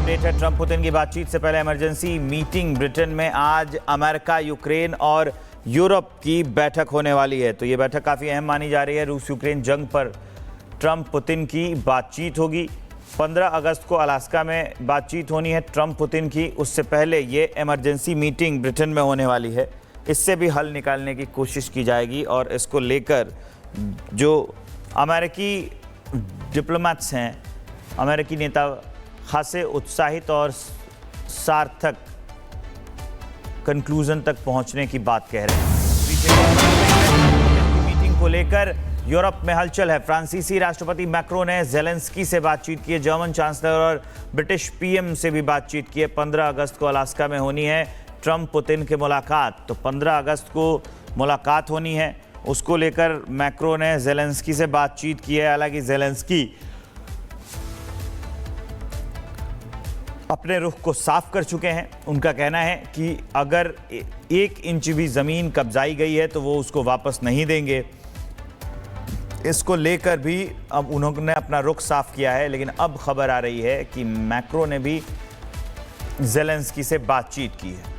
Update है। Trump Putin की बातचीत से पहले इमरजेंसी मीटिंग ब्रिटेन में आज अमेरिका, यूक्रेन और यूरोप की बैठक होने वाली है। तो ये बैठक काफ़ी अहम मानी जा रही है। रूस यूक्रेन जंग पर ट्रंप पुतिन की बातचीत होगी। 15 अगस्त को अलास्का में बातचीत होनी है ट्रंप पुतिन की। उससे पहले ये इमरजेंसी मीटिंग ब्रिटेन में होने वाली है। इससे भी हल निकालने की कोशिश की जाएगी और इसको लेकर जो अमेरिकी डिप्लोमेट्स हैं, अमेरिकी नेता खासे उत्साहित और सार्थक कंक्लूजन तक पहुंचने की बात कह रहे हैं। मीटिंग को लेकर यूरोप में हलचल है। फ्रांसीसी राष्ट्रपति मैक्रो ने ज़ेलेंस्की से बातचीत की है। जर्मन चांसलर और ब्रिटिश पीएम से भी बातचीत की है। 15 अगस्त को अलास्का में होनी है ट्रंप पुतिन की मुलाकात। तो 15 अगस्त को मुलाकात होनी है, उसको लेकर मैक्रो ने ज़ेलेंस्की से बातचीत की है। हालांकि ज़ेलेंस्की अपने रुख को साफ कर चुके हैं। उनका कहना है कि अगर 1 इंच भी ज़मीन कब्जाई गई है तो वो उसको वापस नहीं देंगे। इसको लेकर भी अब उन्होंने अपना रुख साफ किया है। लेकिन अब खबर आ रही है कि मैक्रो ने भी ज़ेलेंस्की से बातचीत की है।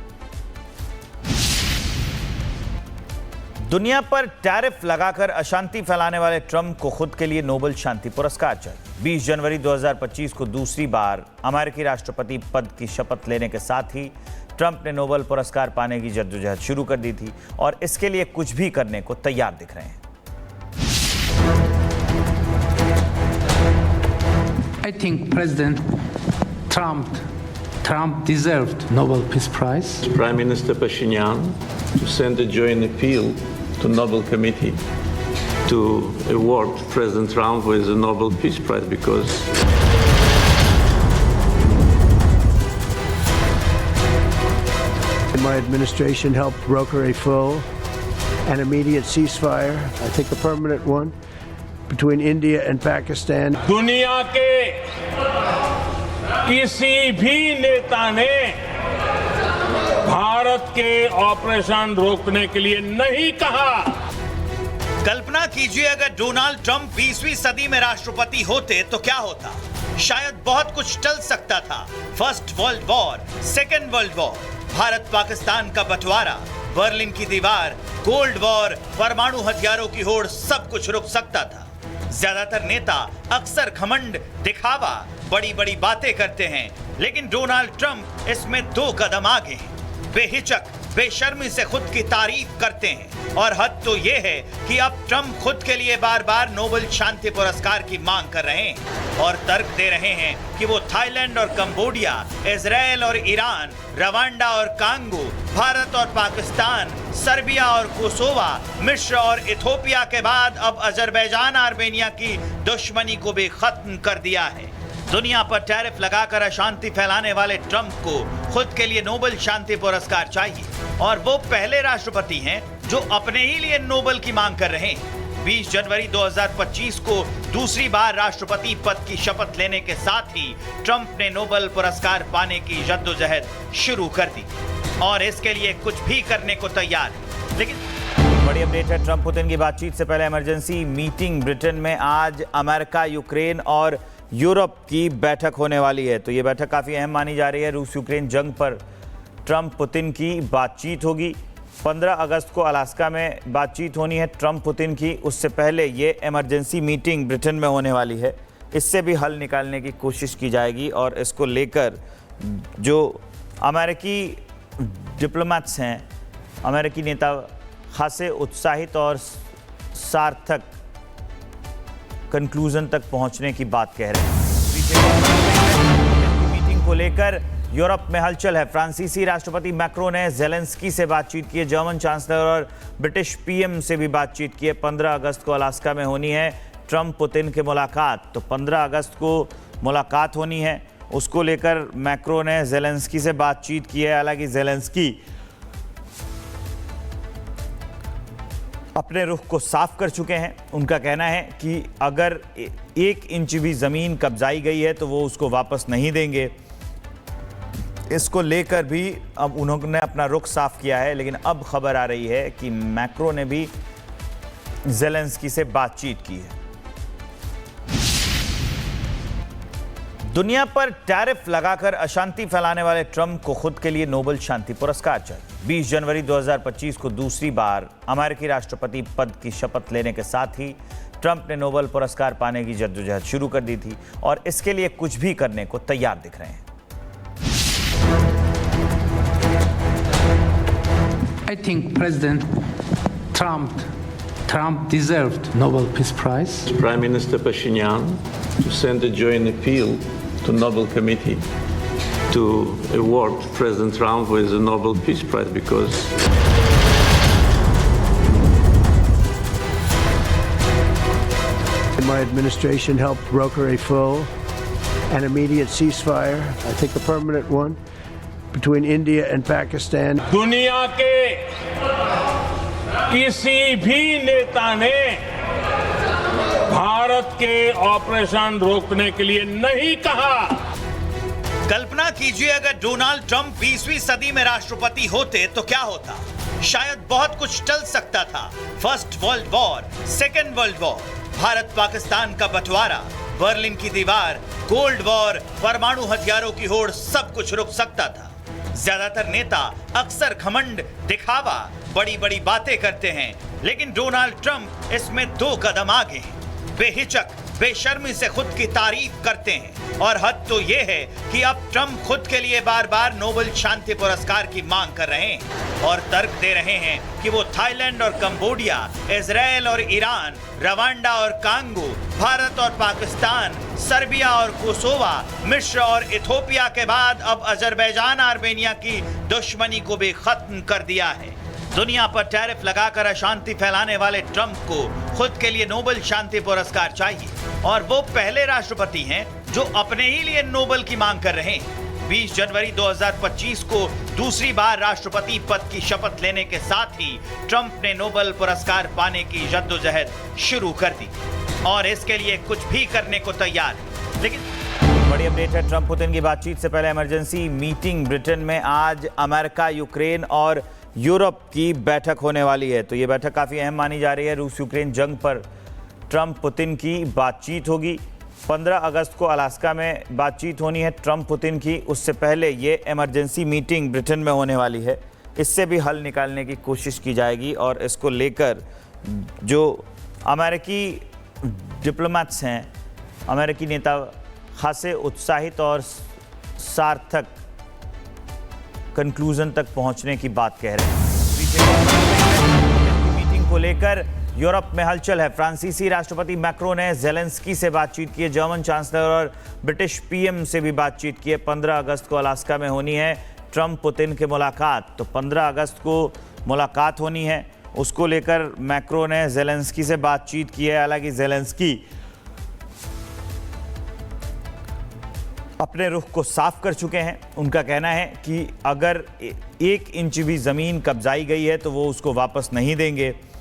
दुनिया पर टैरिफ लगाकर अशांति फैलाने वाले ट्रंप को खुद के लिए नोबेल शांति पुरस्कार चाहिए। 20 जनवरी 2025 को दूसरी बार अमेरिकी राष्ट्रपति पद की शपथ लेने के साथ ही ट्रंप ने नोबेल पुरस्कार पाने की जद्दोजहद शुरू कर दी थी और इसके लिए कुछ भी करने को तैयार दिख रहे हैं। I think President Trump deserved Nobel Peace Prize. Prime Minister Pashinyan to send a joint appeal to Nobel Committee to award President Trump with the Nobel Peace Prize because my administration helped broker a full and immediate ceasefire, I think a permanent one, between India and Pakistan. दुनिया के किसी भी नेता ने भारत के operation रोकने के लिए नहीं कहा। कल्पना कीजिए अगर डोनाल्ड ट्रंप 20वीं सदी में राष्ट्रपति होते तो क्या होता। शायद बहुत कुछ टल सकता था। First world war, second world war, Bharat Pakistan का बंटवारा, बर्लिन की दीवार, कोल्ड वॉर, परमाणु हथियारों की होड़, सब कुछ रुक सकता था। ज्यादातर नेता अक्सर घमंड, दिखावा, बड़ी बड़ी बातें करते हैं, लेकिन डोनाल्ड ट्रंप इसमें 2 कदम आगे हैं। बेहिचक, बेशर्मी से खुद की तारीफ करते हैं और हद तो ये है कि अब ट्रंप खुद के लिए बार बार नोबेल शांति पुरस्कार की मांग कर रहे हैं और तर्क दे रहे हैं कि वो थाईलैंड और कंबोडिया, इजराइल और ईरान, रवांडा और कांगो, भारत और पाकिस्तान, सर्बिया और कोसोवा, मिस्र और इथोपिया के बाद अब अजरबैजान, आर्मेनिया की दुश्मनी को भी खत्म कर दिया है। दुनिया पर टैरिफ लगाकर अशांति फैलाने वाले ट्रंप को खुद के लिए नोबेल शांति पुरस्कार चाहिए और वो पहले राष्ट्रपति हैं जो अपने ही लिए नोबेल की मांग कर रहे हैं। 20 जनवरी 2025 को दूसरी बार राष्ट्रपति पद की शपथ लेने के साथ ही ट्रंप ने नोबेल पुरस्कार पाने की जद्दोजहद शुरू कर दी और इसके लिए कुछ भी करने को तैयार है। लेकिन बड़ी अपडेट है। ट्रंप पुतिन की बातचीत से पहले इमरजेंसी मीटिंग ब्रिटेन में आज अमेरिका, यूक्रेन और यूरोप की बैठक होने वाली है। तो ये बैठक काफ़ी अहम मानी जा रही है। रूस यूक्रेन जंग पर ट्रंप पुतिन की बातचीत होगी। 15 अगस्त को अलास्का में बातचीत होनी है ट्रंप पुतिन की। उससे पहले ये इमरजेंसी मीटिंग ब्रिटेन में होने वाली है। इससे भी हल निकालने की कोशिश की जाएगी और इसको लेकर जो अमेरिकी डिप्लोमेट्स हैं, अमेरिकी नेता खासे उत्साहित और सार्थक कंक्लूजन तक पहुंचने की बात कह रहे हैं। मीटिंग को लेकर यूरोप में हलचल है। फ्रांसीसी राष्ट्रपति मैक्रो ने ज़ेलेंस्की से बातचीत की है। जर्मन चांसलर और ब्रिटिश पीएम से भी बातचीत की है। 15 अगस्त को अलास्का में होनी है ट्रंप पुतिन की मुलाकात। तो 15 अगस्त को मुलाकात होनी है, उसको लेकर मैक्रो ने ज़ेलेंस्की से बातचीत की है। हालांकि ज़ेलेंस्की अपने रुख को साफ कर चुके हैं। उनका कहना है कि अगर 1 इंच भी ज़मीन कब्जाई गई है तो वो उसको वापस नहीं देंगे। इसको लेकर भी अब उन्होंने अपना रुख साफ किया है। लेकिन अब खबर आ रही है कि मैक्रो ने भी ज़ेलेंस्की से बातचीत की है। दुनिया पर टैरिफ लगाकर अशांति फैलाने वाले ट्रंप को खुद के लिए नोबेल शांति पुरस्कार चाहिए। 20 जनवरी 2025 को दूसरी बार अमेरिकी राष्ट्रपति पद की शपथ लेने के साथ ही ट्रंप ने नोबेल पुरस्कार पाने की जद्दोजहद शुरू कर दी थी और इसके लिए कुछ भी करने को तैयार दिख रहे हैं। I think President Trump deserved Nobel Peace Prize. Prime Minister Pashinyan to send a joint appeal to Nobel Committee to award President Trump with the Nobel Peace Prize because My administration helped broker a full and immediate ceasefire, I think a permanent one, between India and Pakistan. दुनिया के किसी भी नेता ने भारत के operation रोकने के लिए नहीं कहा। कल्पना कीजिए अगर डोनाल्ड ट्रंप 20वीं सदी में राष्ट्रपति होते तो क्या होता। शायद बहुत कुछ टल सकता था। First world war, second world war, Bharat Pakistan का बंटवारा, बर्लिन की दीवार, कोल्ड वॉर, परमाणु हथियारों की होड़, सब कुछ रुक सकता था। ज्यादातर नेता अक्सर घमंड, दिखावा, बड़ी बड़ी बातें करते हैं, लेकिन डोनाल्ड ट्रंप इसमें 2 कदम आगे हैं। बेहिचक, बेशर्मी से खुद की तारीफ करते हैं और हद तो ये है कि अब ट्रंप खुद के लिए बार बार नोबेल शांति पुरस्कार की मांग कर रहे हैं और तर्क दे रहे हैं कि वो थाईलैंड और कंबोडिया, इजराइल और ईरान, रवांडा और कांगो, भारत और पाकिस्तान, सर्बिया और कोसोवा, मिस्र और इथोपिया के बाद अब अजरबैजान आर्मेनिया की दुश्मनी को भी खत्म कर दिया है। दुनिया पर टैरिफ लगाकर अशांति फैलाने वाले ट्रंप को खुद के लिए नोबेल शांति पुरस्कार चाहिए और वो पहले राष्ट्रपति हैं जो अपने ही लिए नोबेल की मांग कर रहे हैं। 20 जनवरी 2025 को दूसरी बार राष्ट्रपति पद की शपथ लेने के साथ ही ट्रंप ने नोबेल पुरस्कार पाने की जद्दोजहद शुरू कर दी और इसके लिए कुछ भी करने को तैयार है। लेकिन बड़ी अपडेट है, ट्रंप पुतिन की बातचीत से पहले इमरजेंसी मीटिंग ब्रिटेन में आज अमेरिका, यूक्रेन और यूरोप की बैठक होने वाली है। तो ये बैठक काफ़ी अहम मानी जा रही है। रूस यूक्रेन जंग पर ट्रंप पुतिन की बातचीत होगी। 15 अगस्त को अलास्का में बातचीत होनी है ट्रंप पुतिन की। उससे पहले ये इमरजेंसी मीटिंग ब्रिटेन में होने वाली है। इससे भी हल निकालने की कोशिश की जाएगी और इसको लेकर जो अमेरिकी डिप्लोमेट्स हैं, अमेरिकी नेता खासे उत्साहित और सार्थक कंक्लूजन तक पहुंचने की बात कह रहे हैं। मीटिंग को लेकर यूरोप में हलचल है। फ्रांसीसी राष्ट्रपति मैक्रो ने ज़ेलेंस्की से बातचीत की है। जर्मन चांसलर और ब्रिटिश पीएम से भी बातचीत की है। 15 अगस्त को अलास्का में होनी है ट्रंप पुतिन की मुलाकात। तो 15 अगस्त को मुलाकात होनी है, उसको लेकर मैक्रो ने ज़ेलेंस्की से बातचीत की है। हालांकि ज़ेलेंस्की अपने रुख को साफ कर चुके हैं। उनका कहना है कि अगर 1 इंच भी ज़मीन कब्जाई गई है तो वो उसको वापस नहीं देंगे।